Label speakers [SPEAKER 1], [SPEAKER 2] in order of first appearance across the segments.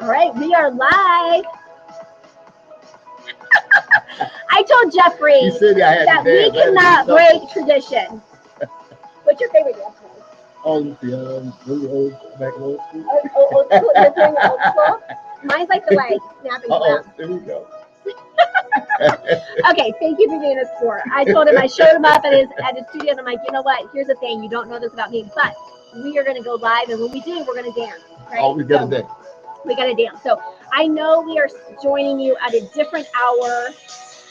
[SPEAKER 1] All right, we are live. I told Jeffrey that we cannot break tradition. What's your favorite dance move?
[SPEAKER 2] Old school.
[SPEAKER 1] Old school? Mine's like the leg, snapping snap.
[SPEAKER 2] There we go.
[SPEAKER 1] Okay, thank you for being a sport. I told him, I showed him up at his studio, and I'm like, you know what? Here's the thing. You don't know this about me, but we are going to go live, and when we do, we're going to dance. Right?
[SPEAKER 2] Oh, we got to dance.
[SPEAKER 1] We got to dance. So I know we are joining you at a different hour,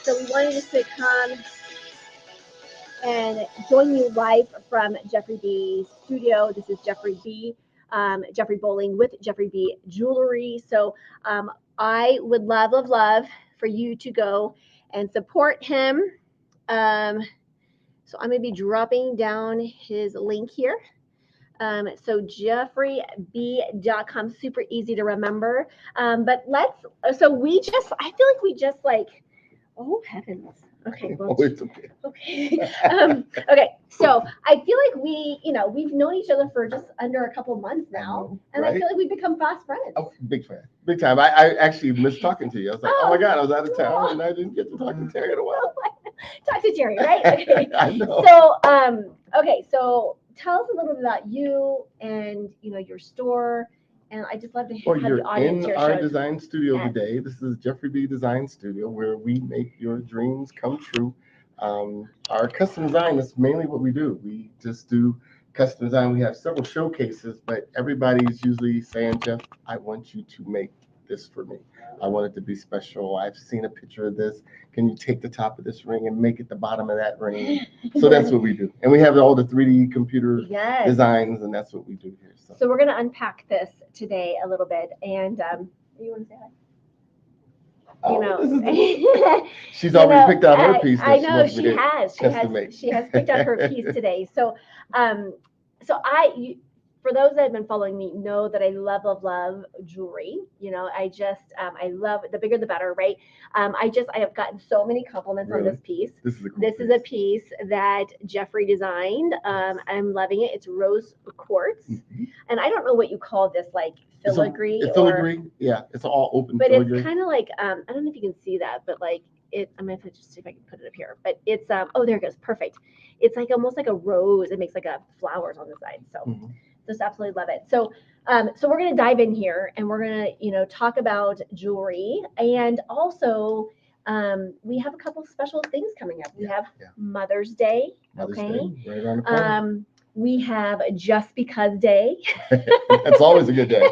[SPEAKER 1] so we wanted just to come and join you live from Jeffrey B's studio. This is Jeffrey B. Jeffery Bowling with Jeffrey B Jewelry. So I would love for you to go and support him. So I'm going to be dropping down his link here. So jefferyb.com, super easy to remember. But I feel like we just oh heavens. Okay. Well,
[SPEAKER 2] it's okay.
[SPEAKER 1] Okay. Okay. So I feel like we've known each other for just under a couple months now, and right? I feel like we've become fast friends.
[SPEAKER 2] Oh, big time. I actually missed talking to you. I was like, oh my God, I was out of town and I didn't get to talk to Terry in a while.
[SPEAKER 1] Talk to Terry, right? Okay.
[SPEAKER 2] I know.
[SPEAKER 1] So okay. So tell us a little bit about you and your store. And I just love to have the audience here.
[SPEAKER 2] In our design studio today. This is Jeffrey B Design Studio, where we make your dreams come true. Our custom design is mainly what we do. We just do custom design. We have several showcases, but everybody's usually saying, Jeff, I want you to make this for me. I want it to be special. I've seen a picture of this. Can you take the top of this ring and make it the bottom of that ring? So that's what we do. And we have all the 3D computer designs, and that's what we do here.
[SPEAKER 1] So we're going to unpack this today a little bit. And you want to say hi?
[SPEAKER 2] She's already picked out her piece.
[SPEAKER 1] I know she has. She has picked out her piece today. So, for those that have been following me, know that I love jewelry. I love it. The bigger, the better, right? I have gotten so many compliments on this piece. This is a piece that Jeffrey designed. I'm loving it. It's rose quartz, and I don't know what you call this, like filigree.
[SPEAKER 2] It's filigree. Yeah, it's all open.
[SPEAKER 1] But
[SPEAKER 2] filigree.
[SPEAKER 1] It's kind of like I don't know if you can see that, but like it. I'm gonna just see if I can put it up here. But it's oh, there it goes. Perfect. It's like almost like a rose. It makes like a flowers on the side. So. Just absolutely love it. So, so we're going to dive in here, and we're going to, talk about jewelry, and also we have a couple of special things coming up. We have Mother's Day.
[SPEAKER 2] Mother's Day, right around the corner.
[SPEAKER 1] We have Just Because Day.
[SPEAKER 2] That's always a good day.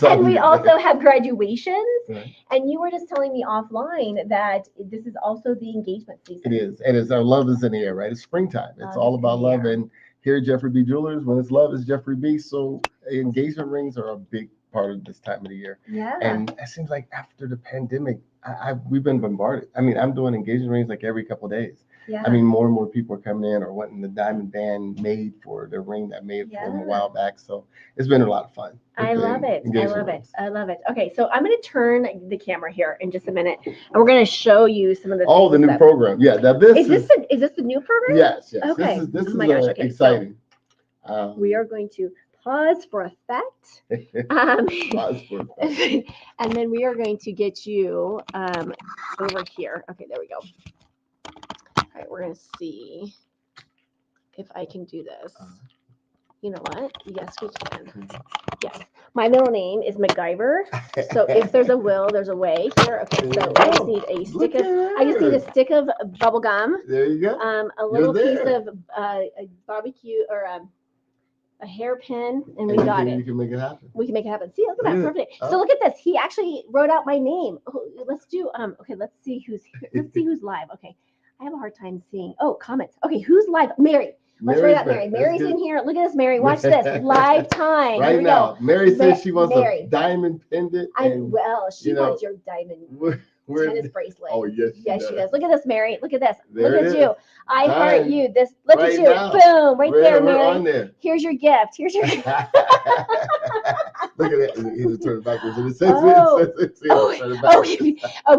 [SPEAKER 1] And we also have graduations. Right. And you were just telling me offline that this is also the engagement season.
[SPEAKER 2] It is. Our love is in the air, right? It's springtime. It's all about love. And here at Jeffrey B Jewelers, when it's love, it's Jeffrey B. So engagement rings are a big part of this time of the year.
[SPEAKER 1] Yeah.
[SPEAKER 2] And it seems like after the pandemic, we've been bombarded. I mean, I'm doing engagement rings like every couple of days.
[SPEAKER 1] Yeah.
[SPEAKER 2] I mean, more and more people are coming in or wanting the diamond band made for their ring that made for them a while back. So it's been a lot of fun.
[SPEAKER 1] I love it. Okay, so I'm going to turn the camera here in just a minute, and we're going to show you some of the
[SPEAKER 2] the new program. Yeah,
[SPEAKER 1] is this the new program?
[SPEAKER 2] Yes.
[SPEAKER 1] Okay.
[SPEAKER 2] This is exciting.
[SPEAKER 1] So we are going to pause for effect. And then we are going to get you over here. Okay, there we go. All right, we're going to see if I can do this. You know what? Yes, we can. Yes. My middle name is MacGyver. So if there's a will, there's a way here. Okay, so I just need a stick of bubble gum.
[SPEAKER 2] There you go.
[SPEAKER 1] A little piece of a barbecue or a hairpin, and we got it.
[SPEAKER 2] You can make it happen.
[SPEAKER 1] We can make it happen. See, look at that, perfect. So look at this. He actually wrote out my name. Let's do okay, let's see who's live. Okay. I have a hard time seeing. Oh, comments. Okay, who's live? Mary. Let's write out Mary. Mary's in here. Look at this, Mary. Watch this. Live time.
[SPEAKER 2] Right now. Mary says she wants a diamond pendant.
[SPEAKER 1] She wants your diamond tennis bracelet.
[SPEAKER 2] Oh, yes,
[SPEAKER 1] she does. Look at this, Mary. Look at this. Look at you. I heart you. Look at you. Boom. Right there, Mary. Here's your gift.
[SPEAKER 2] Look at that. He just turned it backwards. And it says,
[SPEAKER 1] Oh.
[SPEAKER 2] turn it backwards.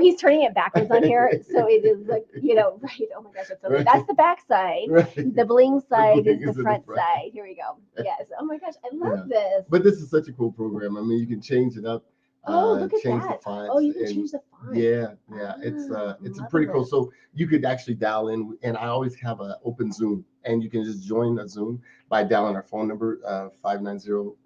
[SPEAKER 1] He's turning it backwards on here. So it is like, right. Oh my gosh, that's so
[SPEAKER 2] Right.
[SPEAKER 1] That's the back side.
[SPEAKER 2] Right.
[SPEAKER 1] The bling side
[SPEAKER 2] bling
[SPEAKER 1] is the front side. Here we go. Yes. Oh my gosh, I love this.
[SPEAKER 2] But this is such a cool program. I mean, you can change it up.
[SPEAKER 1] Look at
[SPEAKER 2] change
[SPEAKER 1] that.
[SPEAKER 2] The fonts.
[SPEAKER 1] Oh, you can change the font.
[SPEAKER 2] Yeah. It's pretty cool. So you could actually dial in, and I always have an open Zoom, and you can just join a Zoom by dialing our phone number 590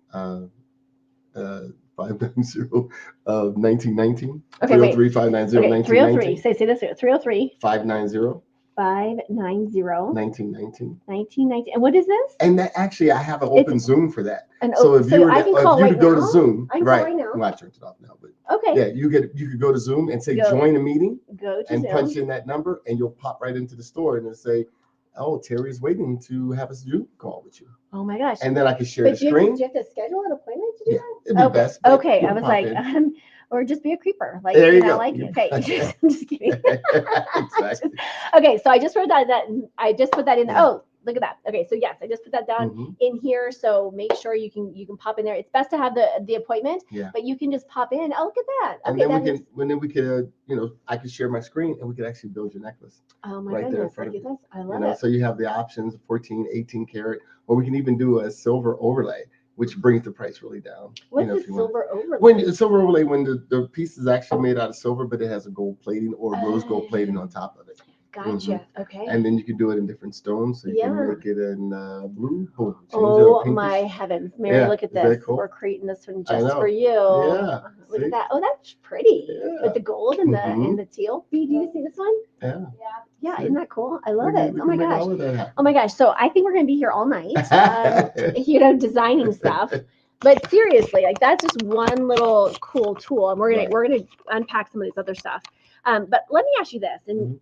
[SPEAKER 2] 1919.
[SPEAKER 1] Okay,
[SPEAKER 2] 303 590 1919.
[SPEAKER 1] Say this here. 303
[SPEAKER 2] 590
[SPEAKER 1] 1919.
[SPEAKER 2] 1919.
[SPEAKER 1] And what is this?
[SPEAKER 2] And that actually, I have an open Zoom for that.
[SPEAKER 1] So if you were to
[SPEAKER 2] go to Zoom,
[SPEAKER 1] I can call right now.
[SPEAKER 2] Well, I turned it off now, but
[SPEAKER 1] okay.
[SPEAKER 2] Yeah, you could go to Zoom and say join a meeting.
[SPEAKER 1] Go to
[SPEAKER 2] and
[SPEAKER 1] Zoom.
[SPEAKER 2] Punch in that number, and you'll pop right into the store and it'll say, "Oh, Terry's waiting to have a Zoom call with you."
[SPEAKER 1] Oh my gosh!
[SPEAKER 2] And then I can share the screen.
[SPEAKER 1] Do you have to schedule an appointment to do that?
[SPEAKER 2] It'd be best.
[SPEAKER 1] Okay, I was like, or just be a creeper, like
[SPEAKER 2] there you go.
[SPEAKER 1] Like okay, I'm just kidding.
[SPEAKER 2] Exactly.
[SPEAKER 1] Okay, so I just wrote that. I just put that in. Yeah. Oh, look at that. Okay, so yes, I just put that down in here. So make sure you can pop in there. It's best to have the appointment.
[SPEAKER 2] Yeah.
[SPEAKER 1] But you can just pop in. Oh, look at that.
[SPEAKER 2] And then we could I could share my screen and we could actually build your necklace.
[SPEAKER 1] Oh my goodness, look at this. I love it.
[SPEAKER 2] So you have the options: 14, 18 karat, or we can even do a silver overlay, which brings the price really down.
[SPEAKER 1] What's the silver overlay?
[SPEAKER 2] When the piece is actually made out of silver, but it has a gold plating or rose gold plating on top of it.
[SPEAKER 1] Gotcha. Okay.
[SPEAKER 2] And then you can do it in different stones. So you can make it in blue.
[SPEAKER 1] Oh my heavens, Mary! Look at this.
[SPEAKER 2] Cool?
[SPEAKER 1] We're creating this one just for you.
[SPEAKER 2] Yeah.
[SPEAKER 1] Look at that. Oh, that's pretty. With the gold and the teal. Do you see this one?
[SPEAKER 2] Yeah.
[SPEAKER 1] Yeah, isn't that cool? I love it. Oh my gosh. Oh my gosh. So I think we're gonna be here all night. Designing stuff. But seriously, like that's just one little cool tool, and we're gonna unpack some of this other stuff. But let me ask you this, and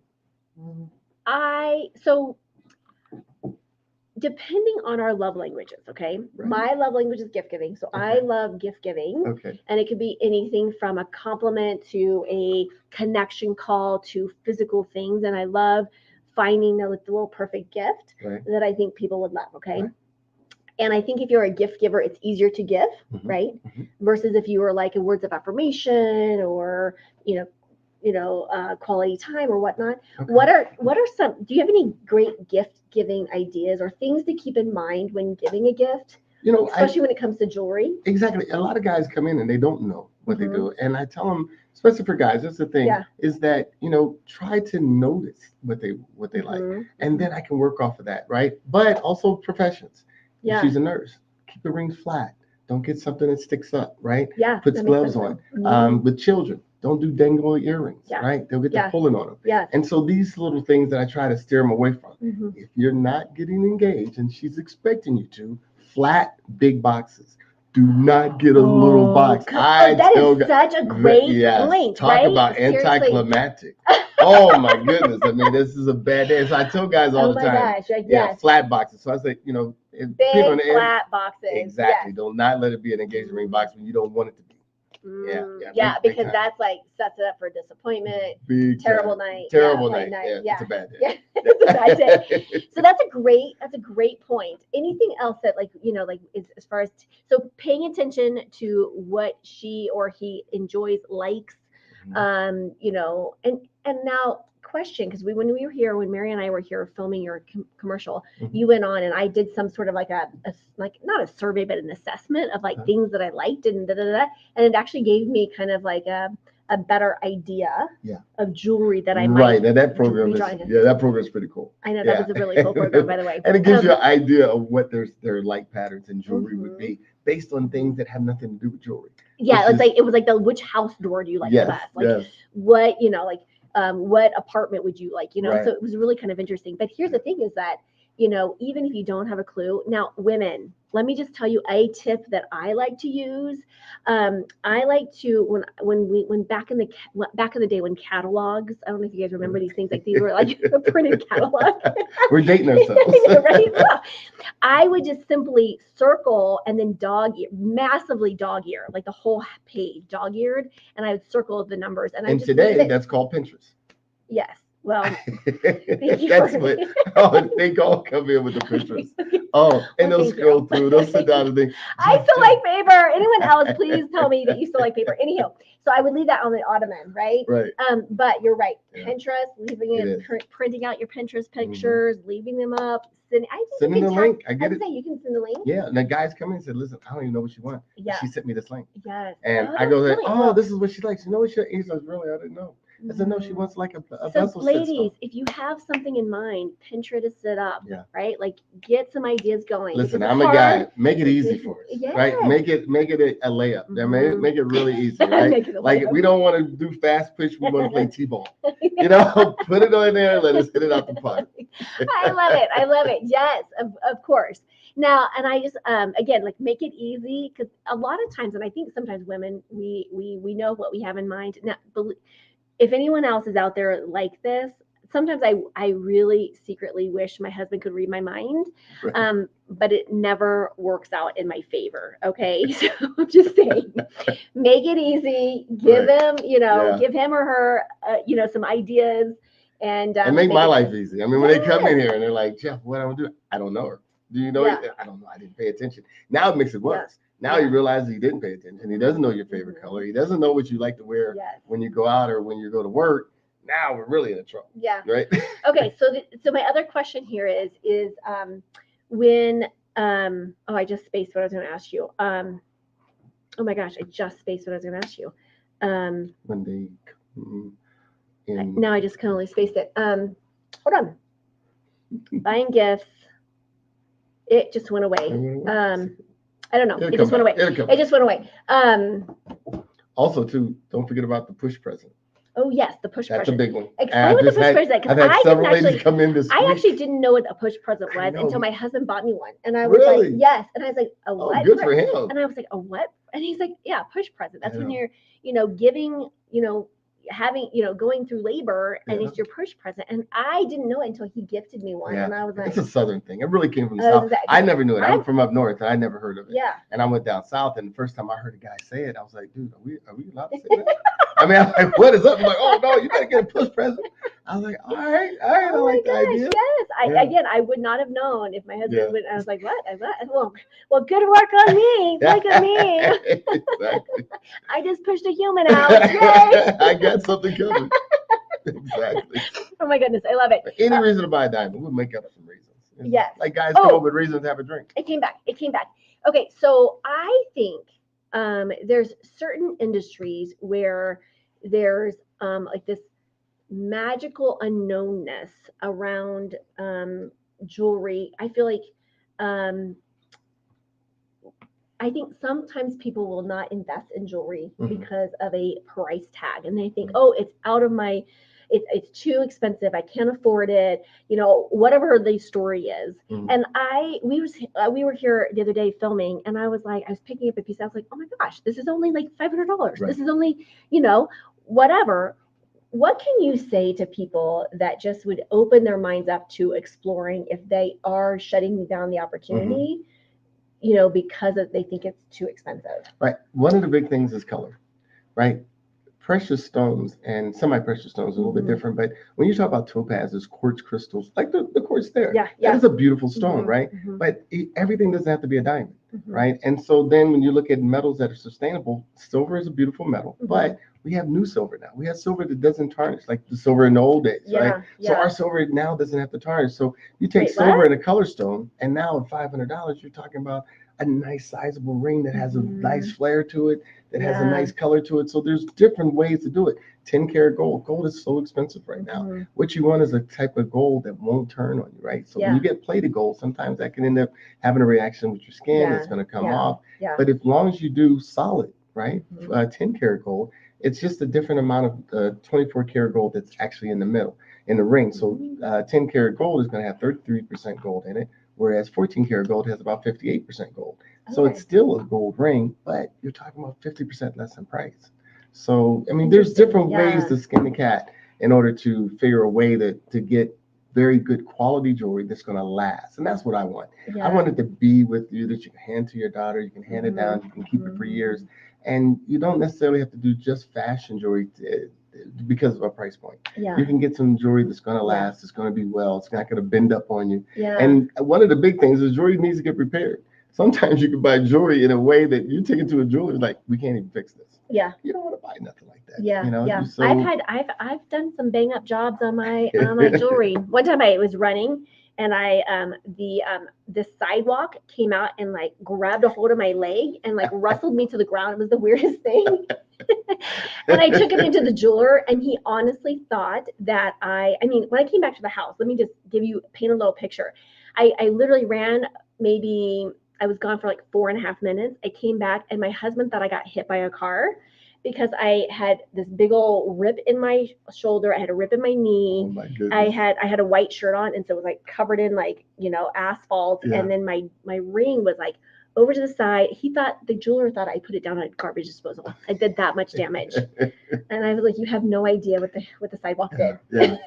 [SPEAKER 1] depending on our love languages, okay? Right. My love language is gift giving. So I love gift giving.
[SPEAKER 2] Okay.
[SPEAKER 1] And it could be anything from a compliment to a connection call to physical things. And I love finding the little perfect gift that I think people would love, okay? Right. And I think if you're a gift giver, it's easier to give, right? Versus if you were like in words of affirmation or, quality time or whatnot. Okay. What are some, do you have any great gift giving ideas or things to keep in mind when giving a gift? Especially when it comes to jewelry.
[SPEAKER 2] Exactly. A lot of guys come in and they don't know what they do. And I tell them, especially for guys, that's the thing, is that, try to notice what they like. And then I can work off of that, right? But also professions. Yeah. If she's a nurse, keep the rings flat. Don't get something that sticks up, right?
[SPEAKER 1] Yeah.
[SPEAKER 2] Puts gloves on. With children, don't do dangle earrings, right? They'll get the pulling on them.
[SPEAKER 1] Yeah.
[SPEAKER 2] And so these little things that I try to steer them away from. If you're not getting engaged and she's expecting you to, flat, big boxes. Do not get a little box.
[SPEAKER 1] That is such a great point.
[SPEAKER 2] Talk about anticlimactic. Oh my goodness. I mean, this is a bad day. So I tell guys all the time.
[SPEAKER 1] Gosh,
[SPEAKER 2] flat boxes. So I say,
[SPEAKER 1] big flat boxes.
[SPEAKER 2] Exactly. Yes. Do not let it be an engagement ring box when you don't want it to be.
[SPEAKER 1] Because that's like sets it up for disappointment. Terrible night.
[SPEAKER 2] Terrible night. Yeah. It's a bad day.
[SPEAKER 1] Yeah. It's a bad day. So that's a great point. Anything else that as far as so paying attention to what she or he enjoys, likes, and now question, because when Mary and I were here filming your commercial, you went on and I did some sort of like a not a survey but an assessment of like things that I liked and and it actually gave me kind of like a better idea of jewelry that I might
[SPEAKER 2] and that program is pretty cool.
[SPEAKER 1] I know that was a really cool program, by the way.
[SPEAKER 2] And it gives you an idea of what their like patterns in jewelry would be based on things that have nothing to do with jewelry.
[SPEAKER 1] Yeah, it was like which house door do you like the best? Like what what apartment would you like? So it was really kind of interesting. But here's the thing is that, even if you don't have a clue, now women, let me just tell you a tip that I like to use. I like to, when back in the day when catalogs, I don't know if you guys remember these things, like these were like a printed catalog.
[SPEAKER 2] We're dating ourselves.
[SPEAKER 1] Right? Well, I would just simply circle and then massively dog ear, like the whole page dog eared, and I would circle the numbers. And
[SPEAKER 2] today that's called Pinterest.
[SPEAKER 1] Yes. Well,
[SPEAKER 2] That's what. Oh, they all come in with the pictures. Oh, and they'll scroll through. They'll sit down and think.
[SPEAKER 1] I still like paper. Anyone else, please tell me that you still like paper. Anyhow, so I would leave that on the ottoman, right?
[SPEAKER 2] Right.
[SPEAKER 1] But you're right.
[SPEAKER 2] Yeah.
[SPEAKER 1] Pinterest, leaving
[SPEAKER 2] It
[SPEAKER 1] it, printing out your Pinterest pictures, leaving them up.
[SPEAKER 2] Sending the link. I
[SPEAKER 1] get
[SPEAKER 2] it.
[SPEAKER 1] Say you can send the link.
[SPEAKER 2] Yeah, and the guys come in and said, "Listen, I don't even know what you want."
[SPEAKER 1] Yeah.
[SPEAKER 2] She sent me this link.
[SPEAKER 1] Yes.
[SPEAKER 2] And I go, like, "Oh, this is what she likes." You know what she? He says, "Really? I didn't know." I said, "No, she wants like a vessel."
[SPEAKER 1] So, ladies, if you have something in mind, Pinterest is set up.
[SPEAKER 2] Yeah.
[SPEAKER 1] Right. Like, get some ideas going.
[SPEAKER 2] Listen, I'm a guy. Make it easy for us.
[SPEAKER 1] Yes.
[SPEAKER 2] Right. Make it a layup. Make it really easy. Right. Like we don't want to do fast pitch. We want to play t-ball. You know, put it on there. Let us hit it out the park.
[SPEAKER 1] I love it. I love it. Yes, of course. Now, and I just again, like, make it easy, because a lot of times, and I think sometimes women, we know what we have in mind. Now, if anyone else is out there like this, sometimes I really secretly wish my husband could read my mind,
[SPEAKER 2] Right.
[SPEAKER 1] but it never works out in my favor. Okay, so I'm just saying, make it easy. Give him, give him or her, some ideas, and
[SPEAKER 2] make my life easy. I mean, when they come in here and they're like, "Jeff, what am I do?" I don't know her. Do you know? I don't know. I didn't pay attention. Now it makes it worse. Now you realize he didn't pay attention. He doesn't know your favorite color. He doesn't know what you like to wear when you go out or when you go to work. Now we're really in trouble. Yeah. Right.
[SPEAKER 1] Okay. So my other question here is when I just spaced what I was going to ask you. Oh my gosh, I just spaced what I was going to ask you.
[SPEAKER 2] When they
[SPEAKER 1] now I just totally spaced it. Hold on. Buying gifts. It just went away. I don't know. It just went away. It just went away.
[SPEAKER 2] Also, too, don't forget about the push present.
[SPEAKER 1] Oh yes, the push present.
[SPEAKER 2] That's a big one.
[SPEAKER 1] Explain what the push present.
[SPEAKER 2] I've had several ladies come in this week.
[SPEAKER 1] I actually didn't know what a push present was until my husband bought me one, and I was like, yes, and I was like, a what?
[SPEAKER 2] Oh, good for him.
[SPEAKER 1] And I was like, a what? And he's like, yeah, push present. That's when you're, giving, having, going through labor, and it's your push present. And I didn't know it until he gifted me one, and I was like,
[SPEAKER 2] it's a Southern thing. It really came from the South. I never knew it. I'm from up north, and I never heard of it.
[SPEAKER 1] Yeah.
[SPEAKER 2] And I went down south, and the first time I heard a guy say it, I was like, dude, are we allowed to say that? I mean, I'm like, what is up? I'm like, oh no, you better get a push present. I was like, all right, I like the idea.
[SPEAKER 1] Yes, again, I would not have known if my husband would. I was like, what? Well, good work on me. Look at me.
[SPEAKER 2] Exactly.
[SPEAKER 1] I just pushed a human out. Yay!
[SPEAKER 2] I got something coming. Exactly.
[SPEAKER 1] Oh my goodness, I love it.
[SPEAKER 2] Any reason to buy a diamond, we'll make up some reasons.
[SPEAKER 1] Yes.
[SPEAKER 2] Like guys come up with reasons to have a drink.
[SPEAKER 1] It came back. Okay, so I think there's certain industries where there's like this magical unknownness around jewelry. I feel like I think sometimes people will not invest in jewelry because of a price tag, and they think, oh, it's out of my, it's too expensive. I can't afford it. Whatever the story is. And we were here the other day filming, and I was picking up a piece. I was like, oh my gosh, this is only like $500. This is only, whatever. What can you say to people that just would open their minds up to exploring if they are shutting down the opportunity? Because they think it's too expensive.
[SPEAKER 2] Right. One of the big things is color, right? Precious stones and semi-precious stones are a little bit different, but when you talk about topazes, quartz crystals, like the quartz there, that is a beautiful stone, right? But everything doesn't have to be a diamond, right? And so then when you look at metals that are sustainable, silver is a beautiful metal, but we have new silver now. We have silver that doesn't tarnish, like the silver in the old days, right? So our silver now doesn't have to tarnish. So you take silver in a color stone, and now at $500, you're talking about a nice sizable ring that has a nice flare to it, that has a nice color to it. So there's different ways to do it. 10 karat gold. Gold is so expensive right now. What you want is a type of gold that won't turn on you, right? So when you get plated gold, sometimes that can end up having a reaction with your skin. It's going to come off. But as long as you do solid, right, 10 karat gold, it's just a different amount of 24 karat gold that's actually in the middle, in the ring. So 10 karat gold is going to have 33% gold in it, whereas 14 karat gold has about 58% gold. So it's still a gold ring, but you're talking about 50% less in price. So, I mean, there's different ways to skin the cat in order to figure a way to get very good quality jewelry that's going to last. And that's what I want. I want it to be with you, that you can hand to your daughter, you can hand it down, you can keep it for years. And you don't necessarily have to do just fashion jewelry. because of our price point.
[SPEAKER 1] Yeah.
[SPEAKER 2] You can get some jewelry that's going to
[SPEAKER 1] Yeah.
[SPEAKER 2] last. It's going to be well. It's not going to bend up on you.
[SPEAKER 1] Yeah.
[SPEAKER 2] And one of the big things is jewelry needs to get repaired. Sometimes you can buy jewelry in a way that you take it to a jeweler like, we can't even fix this.
[SPEAKER 1] Yeah.
[SPEAKER 2] You don't want to buy nothing like that.
[SPEAKER 1] Yeah.
[SPEAKER 2] You know,
[SPEAKER 1] Yeah.
[SPEAKER 2] So,
[SPEAKER 1] I've done some bang up jobs on my jewelry. One time I was running and the sidewalk came out and like grabbed a hold of my leg and like rustled me to the ground. It was the weirdest thing. And I took it into the jeweler and he honestly thought that I mean, when I came back to the house, let me just paint a little picture. I literally ran maybe, I was gone for like 4.5 minutes. I came back and my husband thought I got hit by a car because I had this big old rip in my shoulder. I had a rip in my knee.
[SPEAKER 2] oh my goodness.
[SPEAKER 1] I had a white shirt on, and so it was like covered in like, asphalt.
[SPEAKER 2] Yeah.
[SPEAKER 1] And then my ring was like over to the side. The jeweler thought I put it down on a garbage disposal. I did that much damage. And I was like, you have no idea what the sidewalk did.
[SPEAKER 2] Yeah.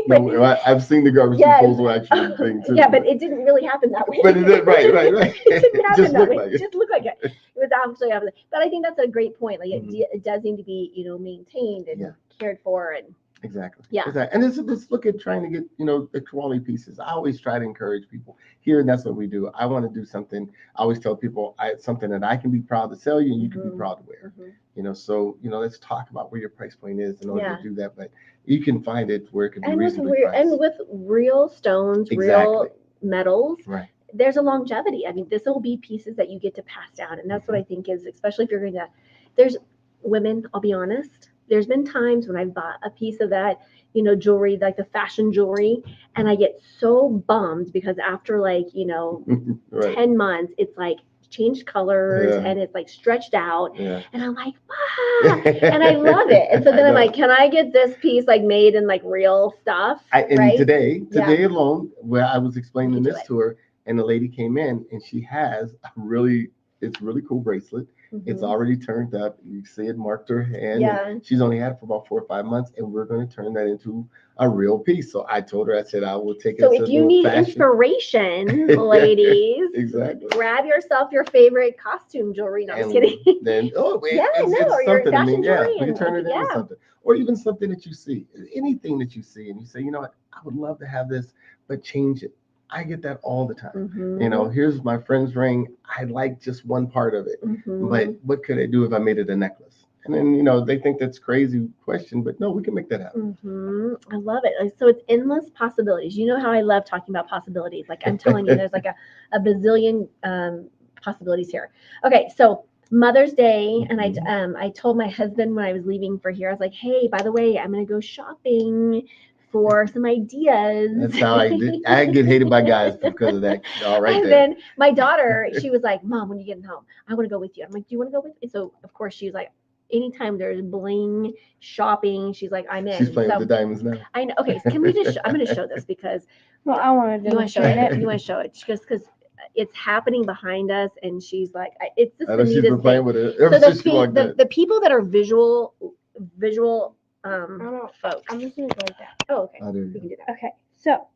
[SPEAKER 2] No, I've seen the garbage disposal actually thing too.
[SPEAKER 1] Yeah, but it didn't really happen that way.
[SPEAKER 2] But it did, right.
[SPEAKER 1] It didn't happen
[SPEAKER 2] Just
[SPEAKER 1] that
[SPEAKER 2] looked
[SPEAKER 1] way.
[SPEAKER 2] like it.
[SPEAKER 1] It just looked like it. It was actually happening. But I think that's a great point. Like
[SPEAKER 2] Mhm.
[SPEAKER 1] it does need to be, maintained and
[SPEAKER 2] Yeah.
[SPEAKER 1] cared for and
[SPEAKER 2] Exactly.
[SPEAKER 1] Yeah.
[SPEAKER 2] Exactly. And let's look at trying to get, the quality pieces. I always try to encourage people here, and that's what we do. I want to do something. I always tell people something that I can be proud to sell you and you can be proud to wear. So, let's talk about where your price point is in order to do that. But you can find it where it can be reasonably priced.
[SPEAKER 1] And with real stones, real metals,
[SPEAKER 2] right.
[SPEAKER 1] There's a longevity. I mean, this will be pieces that you get to pass down. And that's what I think is, especially if you're going to, there's women, I'll be honest, there's been times when I've bought a piece of that, jewelry, like the fashion jewelry, and I get so bummed because after like,
[SPEAKER 2] right.
[SPEAKER 1] 10 months, it's like changed colors and it's like stretched out.
[SPEAKER 2] Yeah.
[SPEAKER 1] And I'm like, and I love it. And so then I'm like, can I get this piece like made in like real stuff?
[SPEAKER 2] And today alone, where I was explaining this to her, and the lady came in and she has it's really cool bracelet. It's already turned up. You see it marked her hand.
[SPEAKER 1] Yeah.
[SPEAKER 2] She's only had it for about 4 or 5 months, and we're going to turn that into a real piece. So I told her, I said, I will take it.
[SPEAKER 1] So if you need inspiration, ladies,
[SPEAKER 2] exactly,
[SPEAKER 1] grab yourself your favorite costume jewelry. No, I'm just kidding.
[SPEAKER 2] Then
[SPEAKER 1] or your fashion jewelry.
[SPEAKER 2] We can turn it into something, or even something that you see, anything that you see, and you say, you know what, I would love to have this, but change it. I get that all the time. Here's my friend's ring. I like just one part of it, but what could I do if I made it a necklace? And then, they think that's crazy question, but no, we can make that happen.
[SPEAKER 1] I love it. So it's endless possibilities. You know how I love talking about possibilities. Like I'm telling you, there's like a bazillion possibilities here. Okay, so Mother's Day, and I told my husband when I was leaving for here, I was like, hey, by the way, I'm gonna go shopping for some ideas.
[SPEAKER 2] That's how I get hated by guys because of that. All right.
[SPEAKER 1] And then my daughter, she was like, Mom, when you get home, I want to go with you. I'm like, do you want to go with me? So of course she's like, anytime there's bling shopping, she's like, I'm in.
[SPEAKER 2] She's playing with the diamonds now.
[SPEAKER 1] I know. Okay, so can we just? I'm going to show this because.
[SPEAKER 3] Well, I want to.
[SPEAKER 1] You want to show it? You want to show it? Just because it's happening behind us, and she's like, it's just
[SPEAKER 2] I know she's been playing with it.
[SPEAKER 1] So the people that are visual. Folks.
[SPEAKER 3] I'm just gonna go like that.
[SPEAKER 1] Oh, okay.
[SPEAKER 2] You
[SPEAKER 1] can do that.
[SPEAKER 3] Okay, so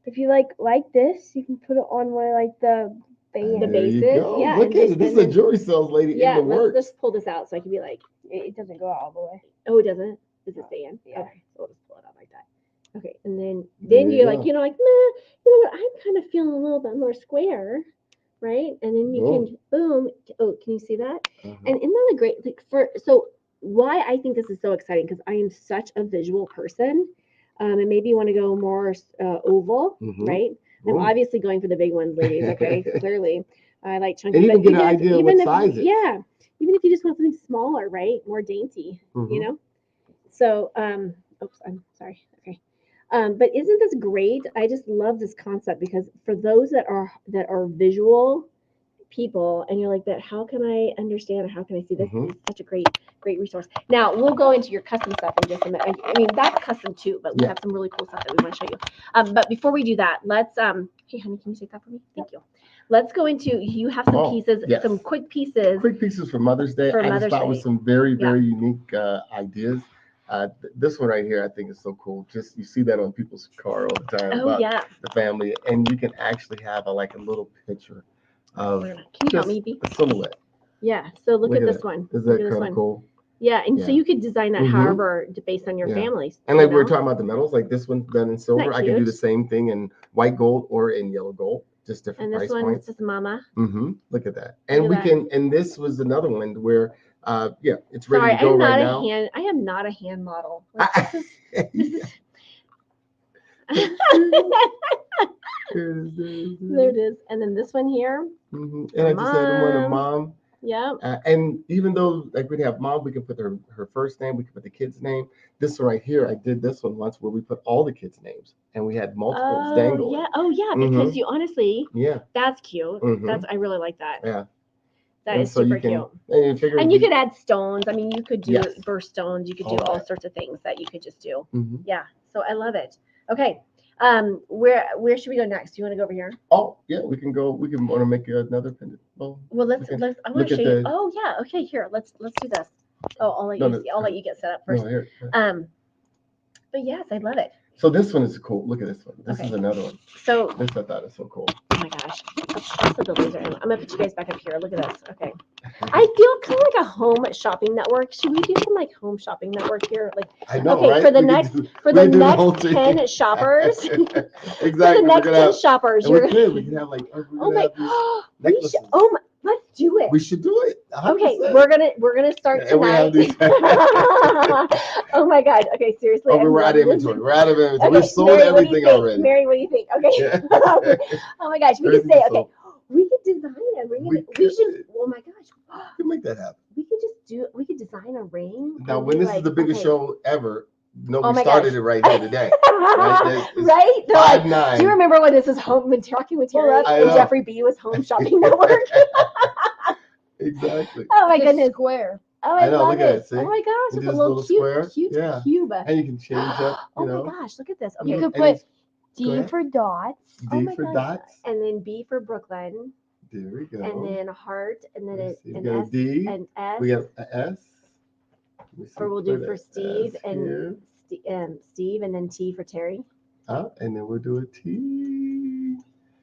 [SPEAKER 3] if you like this, you can put it on one of like the
[SPEAKER 1] bases.
[SPEAKER 2] Yeah, look at it. This is a jewelry sales lady in the works.
[SPEAKER 1] Let's pull this out so I can be like,
[SPEAKER 3] it doesn't go all the way.
[SPEAKER 1] Oh, it doesn't. Does it stay in?
[SPEAKER 3] Yeah.
[SPEAKER 1] Okay, so we'll just pull it out like that. Okay, and then you're like, like, nah, what? I'm kind of feeling a little bit more square, right? And then you can boom. Oh, can you see that? And isn't that a great why I think this is so exciting, because I am such a visual person, and maybe you want to go more oval, right? I'm obviously going for the big ones, ladies. Okay, clearly, I like chunky.
[SPEAKER 2] And even get an idea of what size it.
[SPEAKER 1] Yeah, even if you just want something smaller, right? More dainty, So, oops, I'm sorry. Okay, but isn't this great? I just love this concept, because for those that are visual people, and you're like that, how can I understand, or how can I see this? It's such a great resource. Now we'll go into your custom stuff in just a minute. I mean, that's custom too, but we have some really cool stuff that we want to show you. But before we do that, let's hey honey, can you take that for me? Thank you. Let's go into, you have some pieces, some quick pieces for Mother's Day.
[SPEAKER 2] I just thought with some very unique ideas. This one right here, I think is so cool. Just you see that on people's car all the time about the family, and you can actually have a little picture of
[SPEAKER 1] can you help me, B?
[SPEAKER 2] a silhouette.
[SPEAKER 1] Yeah, so look at this one.
[SPEAKER 2] Is that kind of cool?
[SPEAKER 1] Yeah, and so
[SPEAKER 2] Yeah.
[SPEAKER 1] you could design that
[SPEAKER 2] Mhm.
[SPEAKER 1] however based on your
[SPEAKER 2] Yeah.
[SPEAKER 1] family.
[SPEAKER 2] And like we were talking about the metals, like this one done in silver,
[SPEAKER 1] Isn't that
[SPEAKER 2] I can do
[SPEAKER 1] cute?
[SPEAKER 2] the same thing in white gold or in yellow gold, just different
[SPEAKER 1] And this
[SPEAKER 2] price
[SPEAKER 1] one
[SPEAKER 2] points.
[SPEAKER 1] is just mama.
[SPEAKER 2] Look at that. And
[SPEAKER 1] Look
[SPEAKER 2] we
[SPEAKER 1] at
[SPEAKER 2] can, and this was another one where, it's ready
[SPEAKER 1] Sorry,
[SPEAKER 2] to go
[SPEAKER 1] I'm not
[SPEAKER 2] right
[SPEAKER 1] a
[SPEAKER 2] now.
[SPEAKER 1] hand. I am not a hand model. Like, this is.
[SPEAKER 2] There it is.
[SPEAKER 1] There it is. And then this one here.
[SPEAKER 2] And I just had one of mom.
[SPEAKER 1] Yeah.
[SPEAKER 2] And even though like we'd have mom, we could put her first name, we could put the kid's name. This one right here, I did this one once where we put all the kids' names and we had multiples dangling.
[SPEAKER 1] Yeah. Oh yeah, because you honestly.
[SPEAKER 2] Yeah.
[SPEAKER 1] That's cute. I really like that.
[SPEAKER 2] Yeah.
[SPEAKER 1] That is super cute.
[SPEAKER 2] And
[SPEAKER 1] you could add stones. I mean, you could do
[SPEAKER 2] Yes.
[SPEAKER 1] birthstones. You could do all sorts of things that you could just do.
[SPEAKER 2] Mhm.
[SPEAKER 1] Yeah. So I love it. Okay. Where should we go next? Do you want to go over here?
[SPEAKER 2] Oh yeah, we can go. We can want to make another pendant.
[SPEAKER 1] Well, let's. I want to show you. Oh yeah. Okay. Here. Let's do this. Oh, I'll let you see. I'll let you get set up first.
[SPEAKER 2] No, here.
[SPEAKER 1] But yes, I love it.
[SPEAKER 2] So this one is cool. Look at this one. This is another one.
[SPEAKER 1] So
[SPEAKER 2] this I thought is so cool.
[SPEAKER 1] Oh my gosh. I'll put the laser in. I'm gonna put you guys back up here. Look at this. Okay. I feel kind of like a home shopping network. Should we do some like home shopping network here? Like
[SPEAKER 2] I know,
[SPEAKER 1] okay,
[SPEAKER 2] right?
[SPEAKER 1] for the next 10 shoppers.
[SPEAKER 2] Exactly.
[SPEAKER 1] For the next 10 shoppers.
[SPEAKER 2] We can have like
[SPEAKER 1] let's do it.
[SPEAKER 2] We should do it. 100%.
[SPEAKER 1] Okay, we're gonna start tonight. Oh my god. Okay, seriously.
[SPEAKER 2] We're out of inventory. Okay, we sold
[SPEAKER 1] Mary,
[SPEAKER 2] everything already.
[SPEAKER 1] Mary, what do you think? Okay.
[SPEAKER 2] Yeah.
[SPEAKER 1] Oh my gosh, we could say okay. We could design a ring. We should. Oh my gosh.
[SPEAKER 2] We can make that happen.
[SPEAKER 1] We could design a ring.
[SPEAKER 2] Now, when this is the biggest show ever, we started
[SPEAKER 1] gosh.
[SPEAKER 2] it right here today. Right?
[SPEAKER 1] Right?
[SPEAKER 2] 5'9".
[SPEAKER 1] Do you remember when this was home when talking with Terry and Jeffrey B was Home Shopping Network?
[SPEAKER 2] Exactly.
[SPEAKER 1] Oh my goodness.
[SPEAKER 3] Square.
[SPEAKER 1] Oh, I love
[SPEAKER 2] look
[SPEAKER 1] it.
[SPEAKER 2] at it. See?
[SPEAKER 1] Oh my gosh,
[SPEAKER 2] You
[SPEAKER 1] it's
[SPEAKER 2] do
[SPEAKER 1] a
[SPEAKER 2] this
[SPEAKER 1] little
[SPEAKER 2] little
[SPEAKER 1] cute
[SPEAKER 2] square.
[SPEAKER 1] cube.
[SPEAKER 2] And you can change up,
[SPEAKER 1] Oh my gosh, look at this. Okay.
[SPEAKER 3] You could put D for dots.
[SPEAKER 2] D for dots.
[SPEAKER 1] And then B for Brooklyn.
[SPEAKER 2] There we go.
[SPEAKER 1] And then a heart, and then an
[SPEAKER 2] got
[SPEAKER 1] S,
[SPEAKER 2] a D.
[SPEAKER 1] an S.
[SPEAKER 2] We have an S.
[SPEAKER 1] Or we'll do for Steve and Steve, and then T for Terry.
[SPEAKER 2] And then we'll do a T.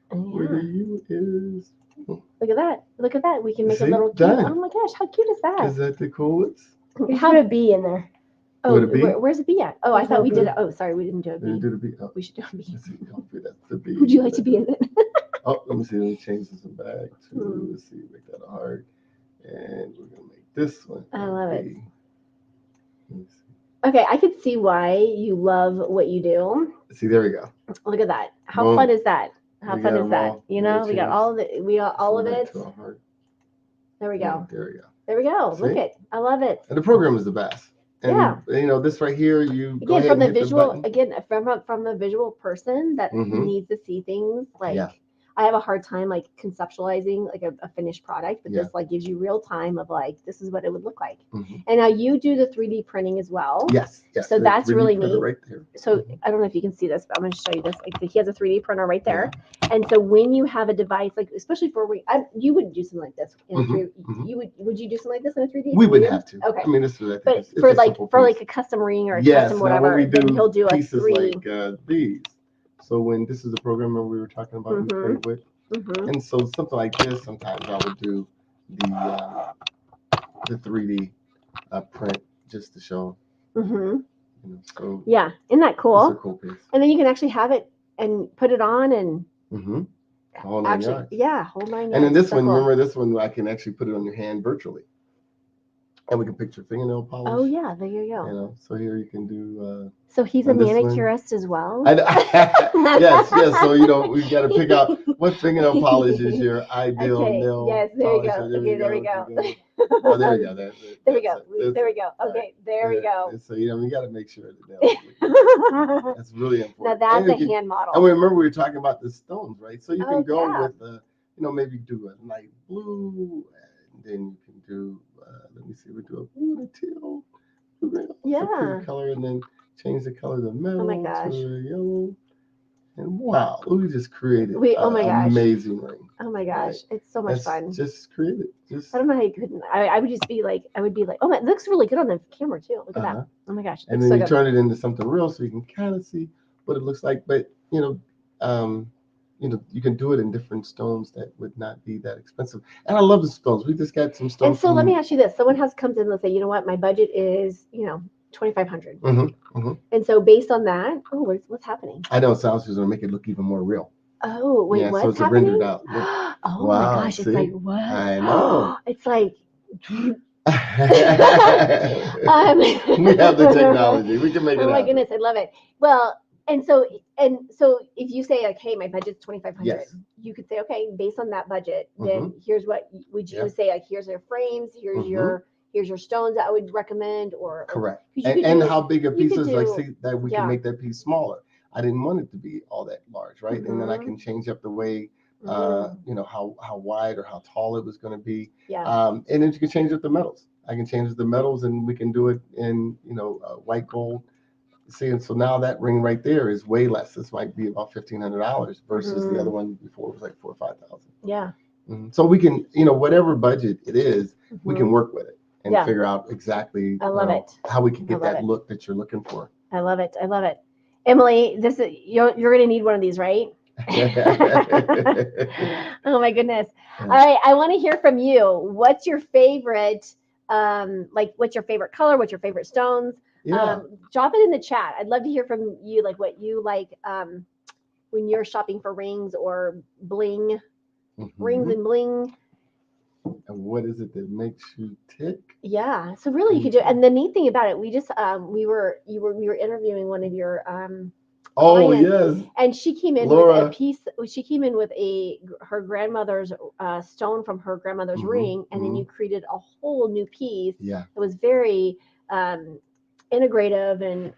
[SPEAKER 2] Where the U is.
[SPEAKER 1] Look at that. Look at that. We can make a little cute.
[SPEAKER 2] Done.
[SPEAKER 1] Oh my gosh, how cute is that?
[SPEAKER 2] Is that the coolest?
[SPEAKER 3] You put a B in there.
[SPEAKER 1] Oh,
[SPEAKER 2] Would it be?
[SPEAKER 1] Where's the B at? Oh, I thought we did it. Oh, sorry, we didn't do a
[SPEAKER 2] We
[SPEAKER 1] B.
[SPEAKER 2] did a B. Oh,
[SPEAKER 1] We should do a B.
[SPEAKER 2] That's the B.
[SPEAKER 1] Would you like to be in it?
[SPEAKER 2] Oh, let me see. Let me change this one back to, let's see, make that a heart. And we're going to make this one.
[SPEAKER 1] I love it. Okay, I could see why you love what you do.
[SPEAKER 2] See, there we go.
[SPEAKER 1] Look at that. How fun is that? How fun is that? You know, we got all of it. There we go.
[SPEAKER 2] There we go.
[SPEAKER 1] There we go.
[SPEAKER 2] See?
[SPEAKER 1] Look it. I love it.
[SPEAKER 2] And the program is the best. And, this right here, you go ahead
[SPEAKER 1] from
[SPEAKER 2] and
[SPEAKER 1] the
[SPEAKER 2] hit
[SPEAKER 1] visual,
[SPEAKER 2] the button.
[SPEAKER 1] again, from a visual person that needs to see things like. I have a hard time like conceptualizing like a finished product, but this like gives you real time of like this is what it would look like. And now you do the 3D printing as well.
[SPEAKER 2] Yes.
[SPEAKER 1] So that's really neat.
[SPEAKER 2] Right there.
[SPEAKER 1] So I don't know if you can see this, but I'm going to show you this. Like he has a 3D printer right there. And so when you have a device like, especially for you wouldn't do something like this. Would you do something like this in a 3D?
[SPEAKER 2] We wouldn't have to.
[SPEAKER 1] Okay.
[SPEAKER 2] I mean, this is
[SPEAKER 1] but for like a custom ring or a custom whatever, then he'll do a
[SPEAKER 2] pieces
[SPEAKER 1] 3D.
[SPEAKER 2] like these. So when this is the program we were talking about, we played with. And so something like this, sometimes I would do the 3D print just to show. So
[SPEAKER 1] yeah, isn't that cool?
[SPEAKER 2] It's a cool piece.
[SPEAKER 1] And then you can actually have it and put it on and
[SPEAKER 2] whole 9 yards.
[SPEAKER 1] Whole 9 yards.
[SPEAKER 2] And then this one, remember this one, I can actually put it on your hand virtually. And we can picture fingernail polish.
[SPEAKER 1] Oh yeah, there you go.
[SPEAKER 2] So here you can do.
[SPEAKER 1] So he's a manicurist as well.
[SPEAKER 2] Yes. So we got to pick out what fingernail polish is your ideal nail.
[SPEAKER 1] Yes, there you go. Okay, there we go.
[SPEAKER 2] Oh, there we go.
[SPEAKER 1] There we go. There we go. Okay, there we go.
[SPEAKER 2] So we got to make sure that that's really important.
[SPEAKER 1] Now that's a hand model.
[SPEAKER 2] And remember we were talking about the stones, right? So you can go with maybe do a light blue, and then you can do. Let me see. We do a blue to teal. Pretty color, and then change the color of the metal to yellow. And wow, we just created amazing ring.
[SPEAKER 1] Oh my gosh, it's so much fun.
[SPEAKER 2] Just create it.
[SPEAKER 1] I don't know how you couldn't. I would just be like, oh, it looks really good on the camera too. Look at that. Oh my gosh.
[SPEAKER 2] And then you turn it into something real so you can kind of see what it looks like. But, you can do it in different stones that would not be that expensive. And I love the stones. We just got some stones.
[SPEAKER 1] And so let me ask you this: someone comes in and say, you know what, my budget is $2,500. And so based on that, what's happening?
[SPEAKER 2] I know sounds is going to make it look even more real.
[SPEAKER 1] Oh wait,
[SPEAKER 2] Yeah,
[SPEAKER 1] what's
[SPEAKER 2] so it's
[SPEAKER 1] happening?
[SPEAKER 2] rendered out.
[SPEAKER 1] Oh
[SPEAKER 2] Wow,
[SPEAKER 1] my gosh, it's
[SPEAKER 2] see?
[SPEAKER 1] like what?
[SPEAKER 2] I know.
[SPEAKER 1] It's like
[SPEAKER 2] We have the technology. We can make it
[SPEAKER 1] oh my
[SPEAKER 2] happen.
[SPEAKER 1] goodness, I love it. Well, and so if you say like, hey, my budget's $2,500,
[SPEAKER 2] Yes.
[SPEAKER 1] you could say, okay, based on that budget, then here's what would you say, like, here's your frames, here's your stones that I would recommend, or
[SPEAKER 2] correct.
[SPEAKER 1] Like,
[SPEAKER 2] and how big a piece is, like,
[SPEAKER 1] do,
[SPEAKER 2] see that we can make that piece smaller. I didn't want it to be all that large, right? And then I can change up the way how wide or how tall it was going to be. And then you can change up the metals. I can change the metals, and we can do it in white gold. See, and so now that ring right there is way less. This might be about $1,500 versus the other one before was like $4,000 or $5,000.
[SPEAKER 1] Yeah.
[SPEAKER 2] So we can, whatever budget it is, we can work with it and figure out exactly how we can get that look that you're looking for.
[SPEAKER 1] I love it. I love it. Emily, you're going to need one of these, right? Oh my goodness. All right, I want to hear from you. What's your favorite what's your favorite color? What's your favorite stones? Drop it in the chat. I'd love to hear from you, like what you like when you're shopping for rings or bling, rings and bling.
[SPEAKER 2] And what is it that makes you tick?
[SPEAKER 1] Yeah, so really you could do. And the neat thing about it, we just we were interviewing one of your clients, and she came in with a piece. She came in with her grandmother's stone from her grandmother's ring, and then you created a whole new piece.
[SPEAKER 2] Yeah,
[SPEAKER 1] it was very integrative, and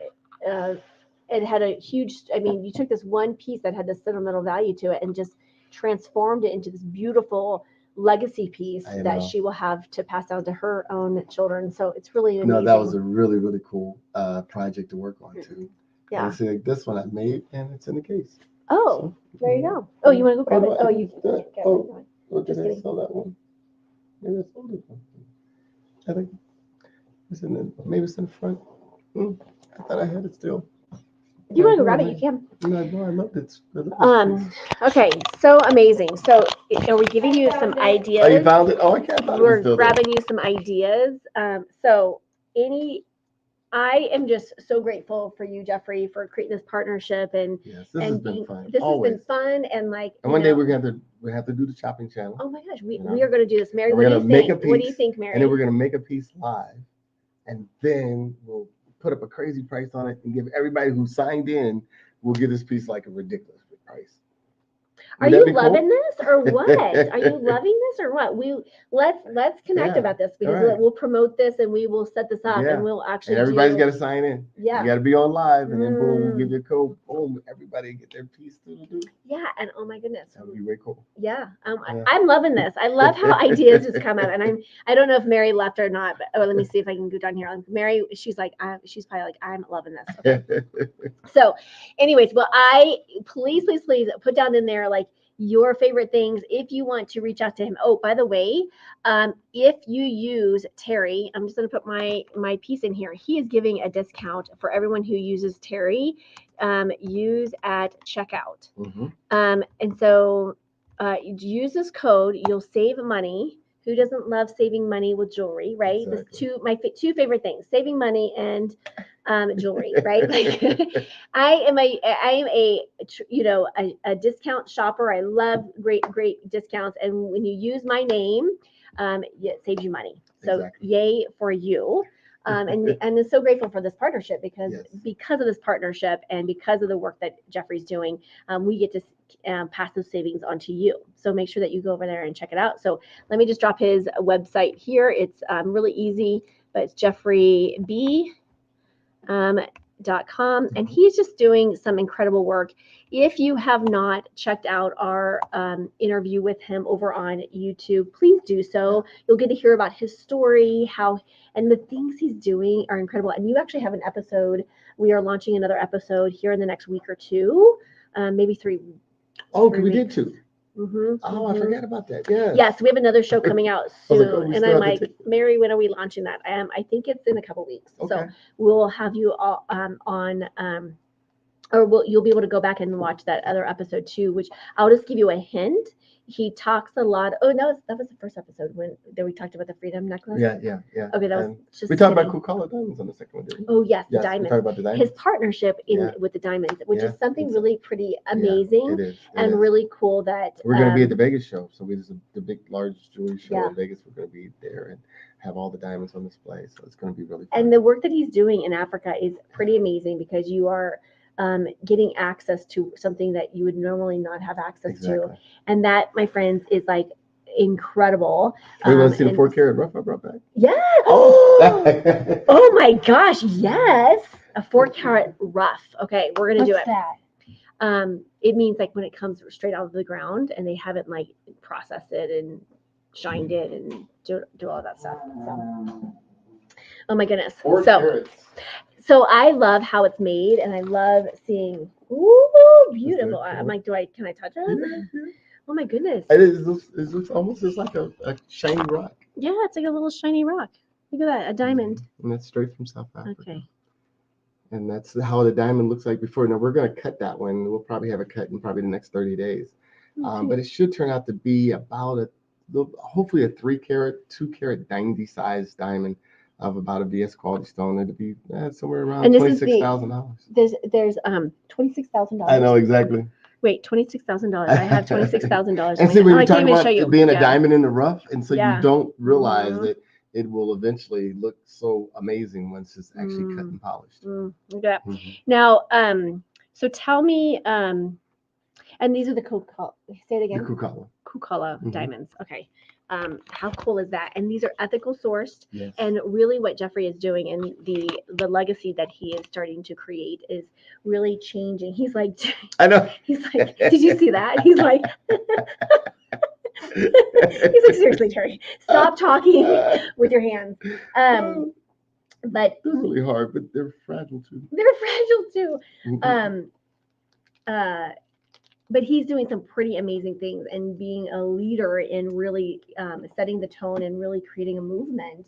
[SPEAKER 1] it had a huge. I mean, you took this one piece that had this sentimental value to it, and just transformed it into this beautiful legacy piece that she will have to pass down to her own children. So it's really amazing.
[SPEAKER 2] That was a really, really cool project to work on too.
[SPEAKER 1] Yeah.
[SPEAKER 2] And see, like this one I made, and it's in the case.
[SPEAKER 1] Oh, so, there you go. Oh, you want to go grab it? Oh, you can't grab it.
[SPEAKER 2] Just kidding. I saw that one. Maybe I sold it. I think it's maybe it's in the front. I thought I had it still.
[SPEAKER 1] You want to go grab it? You can.
[SPEAKER 2] No, I loved it.
[SPEAKER 1] Okay, so amazing. So, are we giving you some ideas?
[SPEAKER 2] Oh, you found it? Oh, I can't.
[SPEAKER 1] We're grabbing you some ideas. I am just so grateful for you, Jeffrey, for creating this partnership, and
[SPEAKER 2] yes, this has been fun.
[SPEAKER 1] This has been fun, and
[SPEAKER 2] one day we have to do the shopping channel.
[SPEAKER 1] Oh my gosh, we are going to do this, Mary. What do you think? What do you think, Mary?
[SPEAKER 2] And then we're going to make a piece live, and then we'll put up a crazy price on it and give everybody who signed in, we'll give this piece like a ridiculous price.
[SPEAKER 1] Are you loving this or what? Are you loving this or what? Let's connect about this, because we'll promote this and we will set this up and we'll actually.
[SPEAKER 2] And everybody's got to sign in.
[SPEAKER 1] Yeah.
[SPEAKER 2] You got to be on live, and then boom, we'll give you a code. Boom, everybody get their piece to do.
[SPEAKER 1] Yeah, and oh my goodness,
[SPEAKER 2] that would be very cool.
[SPEAKER 1] Yeah, I'm loving this. I love how ideas just come up, and I don't know if Mary left or not, but let me see if I can go down here. Mary, she's probably like, I'm loving this. Okay. So, anyways, well, please put down in there like your favorite things if you want to reach out to him. Oh, by the way, if you use Terry, I'm just going to put my piece in here. He is giving a discount for everyone who uses Terry. Use at checkout. And so use this code. You'll save money. Who doesn't love saving money with jewelry, right? Exactly. My two favorite things: saving money and jewelry, right? Like, I am a discount shopper. I love great discounts, and when you use my name, it saves you money. So yay for you. And I'm so grateful for this partnership, because of this partnership and because of the work that Jeffrey's doing, we get to pass those savings on to you. So make sure that you go over there and check it out. So let me just drop his website here. It's really easy, but it's jeffreyb.com, and he's just doing some incredible work. If you have not checked out our interview with him over on YouTube, please do so. You'll get to hear about his story, and the things he's doing are incredible. And you actually have an episode. We are launching another episode here in the next week or two, maybe 3 weeks.
[SPEAKER 2] Oh, we did too. I forgot about that. Yeah.
[SPEAKER 1] Yes, we have another show coming out soon, and I'm like, Mary, when are we launching that? I think it's in a couple weeks. Okay. So we'll have you all on or you'll be able to go back and watch that other episode too, which I'll just give you a hint. He talks a lot. Oh no, that was the first episode when we talked about the freedom necklace.
[SPEAKER 2] Yeah.
[SPEAKER 1] Okay, that was
[SPEAKER 2] And
[SPEAKER 1] just
[SPEAKER 2] we talked about
[SPEAKER 1] kidding.
[SPEAKER 2] cool color diamonds on the second one, didn't we?
[SPEAKER 1] Oh yes, the
[SPEAKER 2] Yes, we
[SPEAKER 1] diamonds.
[SPEAKER 2] talked about the diamonds.
[SPEAKER 1] His partnership
[SPEAKER 2] Yeah.
[SPEAKER 1] with the diamonds, which
[SPEAKER 2] Yeah,
[SPEAKER 1] is something
[SPEAKER 2] it's-
[SPEAKER 1] really pretty amazing
[SPEAKER 2] It is.
[SPEAKER 1] and really cool. That
[SPEAKER 2] We're going to be at the Vegas show, so there's the big, large jewelry show
[SPEAKER 1] Yeah.
[SPEAKER 2] in Vegas. We're going to be there and have all the diamonds on display, so it's going to be really fun.
[SPEAKER 1] and the work that he's doing in Africa is pretty amazing because you are getting access to something that you would normally not have access to, and that, my friends, is like incredible.
[SPEAKER 2] We want to see the 4 karat rough I brought back.
[SPEAKER 1] Yeah.
[SPEAKER 2] Oh,
[SPEAKER 1] Oh my gosh, yes. A 4 karat rough. Okay, we're gonna do
[SPEAKER 3] What's
[SPEAKER 1] it.
[SPEAKER 3] that?
[SPEAKER 1] It means like when it comes straight out of the ground and they haven't like processed it and shined it and do all that stuff. So, oh my goodness.
[SPEAKER 2] 4
[SPEAKER 1] So
[SPEAKER 2] carats.
[SPEAKER 1] so I love how it's made, and I love seeing. Ooh, beautiful. I'm like, can I touch it?
[SPEAKER 2] Yeah.
[SPEAKER 1] Oh my goodness.
[SPEAKER 2] It looks almost just like a shiny rock.
[SPEAKER 1] Yeah, it's like a little shiny rock. Look at that, a diamond.
[SPEAKER 2] And that's straight from South Africa.
[SPEAKER 1] Okay.
[SPEAKER 2] And that's how the diamond looks like before. Now we're going to cut that one. We'll probably have a cut in probably the next 30 days. But it should turn out to be about hopefully a 3 karat, 2 karat 90 size diamond of about a VS quality stone. It'd be somewhere around $26,000.
[SPEAKER 1] There's $26,000.
[SPEAKER 2] I know exactly.
[SPEAKER 1] Wait, $26,000. I have $26,000.
[SPEAKER 2] And see, when
[SPEAKER 1] I
[SPEAKER 2] you're
[SPEAKER 1] can't
[SPEAKER 2] talking
[SPEAKER 1] even
[SPEAKER 2] about
[SPEAKER 1] show you.
[SPEAKER 2] it being a
[SPEAKER 1] Yeah.
[SPEAKER 2] diamond in the rough, and so
[SPEAKER 1] Yeah.
[SPEAKER 2] you don't realize
[SPEAKER 1] Mhm.
[SPEAKER 2] that it will eventually look so amazing once it's actually cut and polished.
[SPEAKER 1] Look at that.
[SPEAKER 2] Mhm.
[SPEAKER 1] Now, so tell me, and these are the Kukala. Say it
[SPEAKER 2] The
[SPEAKER 1] again.
[SPEAKER 2] Kukala. Mhm.
[SPEAKER 1] diamonds. Okay. How cool is that? And these are ethical sourced.
[SPEAKER 2] Yes.
[SPEAKER 1] And really what Jeffery is doing and the legacy that he is starting to create is really changing. He's like,
[SPEAKER 2] I know.
[SPEAKER 1] he's like, did you see that? He's like, he's like, seriously, Terry, stop talking with your hands. But
[SPEAKER 2] It's really hard, but they're fragile too.
[SPEAKER 1] they're fragile too.
[SPEAKER 2] Mhm.
[SPEAKER 1] But he's doing some pretty amazing things and being a leader in really setting the tone and really creating a movement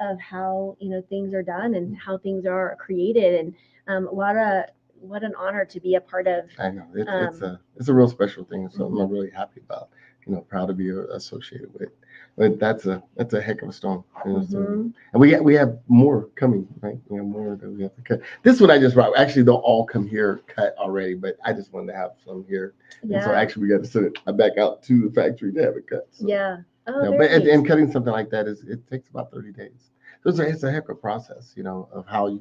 [SPEAKER 1] of how things are done and how things are created. And what an honor to be a part of.
[SPEAKER 2] I know it's a real special thing. So I'm really happy about. Proud to be associated with. But that's a heck of a stone. So, and we have more coming, right? We have more that we have to cut. This one I just brought. Actually, they'll all come here cut already, but I just wanted to have some here.
[SPEAKER 1] Yeah.
[SPEAKER 2] And so actually, we got to send it back out to the factory to have it cut. So,
[SPEAKER 1] Yeah. Oh,
[SPEAKER 2] but
[SPEAKER 1] very
[SPEAKER 2] and cutting something like that it takes about 30 days. So it's a heck of a process, of how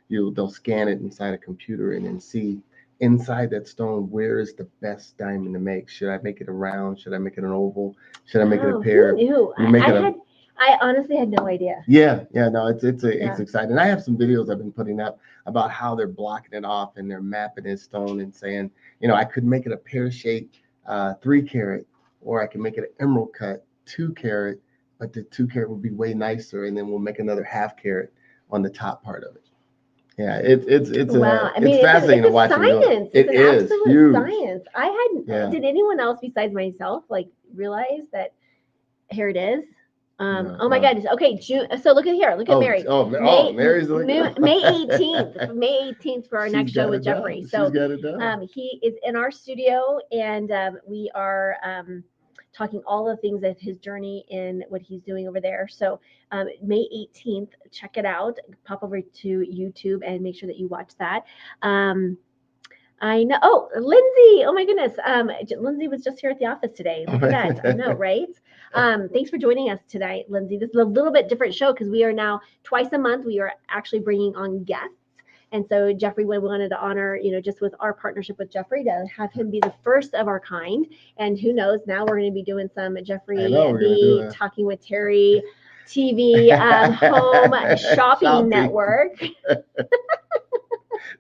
[SPEAKER 2] they'll scan it inside a computer and then see inside that stone where is the best diamond to make. Should I make it a round? Should I make it an oval? Should I make it a pair?
[SPEAKER 1] Who knew? I honestly had no idea.
[SPEAKER 2] Yeah, no, it's exciting. I have some videos I've been putting up about how they're blocking it off and they're mapping in stone and saying, I could make it a pear shaped 3 karat, or I can make it an emerald cut 2 karat, but the 2 karat would be way nicer, and then we'll make another 1/2 karat on the top part of it. Yeah, it's
[SPEAKER 1] wow.
[SPEAKER 2] it's fascinating to watch.
[SPEAKER 1] Science.
[SPEAKER 2] It is
[SPEAKER 1] absolute
[SPEAKER 2] huge.
[SPEAKER 1] Science. I hadn't.
[SPEAKER 2] Yeah.
[SPEAKER 1] Did anyone else besides myself realize that? Here it is. Oh my goodness. Okay, June. So look at here. Look at Mary.
[SPEAKER 2] Mary's
[SPEAKER 1] May 18th. May 18th for our next show with Jeffery. So
[SPEAKER 2] she's got it done.
[SPEAKER 1] he is in our studio, and we are talking all the things of his journey and what he's doing over there. So May 18th, check it out. Pop over to YouTube and make sure that you watch that. I know. Oh, Lindsay. Oh my goodness. Lindsay was just here at the office today. Look at that. I know, right? Thanks for joining us tonight, Lindsay. This is a little bit different show because we are now twice a month. We are actually bringing on guests. And so Jeffery, we wanted to honor, just with our partnership with Jeffery, to have him be the first of our kind. And who knows, now we're going to be doing some Jeffery B Talking with Terry TV home shopping network.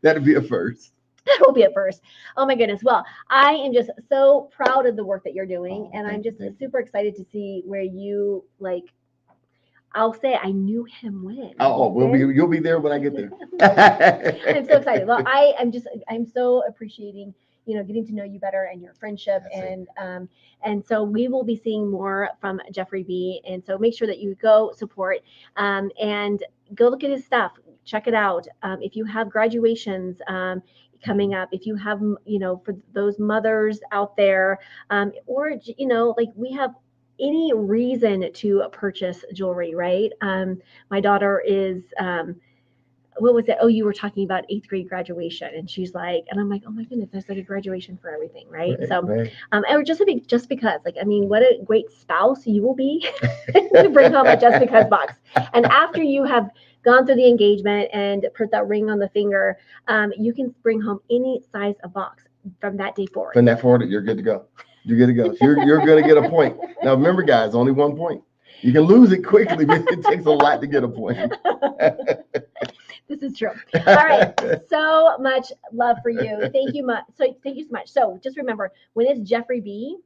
[SPEAKER 2] That'd be a first.
[SPEAKER 1] That will be a first. Oh my goodness. Well, I am just so proud of the work that you're doing. And I'm just super excited to see where you I'll say I knew him when.
[SPEAKER 2] You'll be there when I get there.
[SPEAKER 1] I'm so excited. Well, I'm so appreciating, getting to know you better and your friendship. And so we will be seeing more from Jeffery B. And so make sure that you go support and go look at his stuff. check it out. If you have graduations coming up, if you have, for those mothers out there, or, like we have any reason to purchase jewelry, right? My daughter is, what was it? Oh, you were talking about 8th grade graduation, and she's like, and I'm like, oh my goodness, there's like a graduation for everything, right?
[SPEAKER 2] Right.
[SPEAKER 1] And just because, like, I mean, what a great spouse you will be to bring home a just because box. And after you have gone through the engagement and put that ring on the finger, you can bring home any size of box from that day forward.
[SPEAKER 2] From that forward, you're good to go. You're good to go. You're going to get a point. Now, remember, guys, only 1 point. You can lose it quickly, but it takes a lot to get a point.
[SPEAKER 1] This is true. All right. So much love for you. Thank you thank you so much. So just remember, when it's Jeffery B,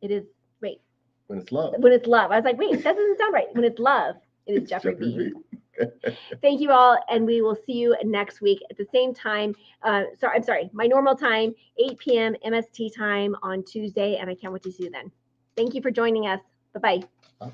[SPEAKER 1] it is, wait.
[SPEAKER 2] When it's love.
[SPEAKER 1] When it's love. I was like, wait, that doesn't sound right. When it's love, it is Jeffery B. Thank you all, and we will see you next week at the same time. My normal time, 8 p.m. MST time on Tuesday, and I can't wait to see you then. Thank you for joining us. Bye-bye.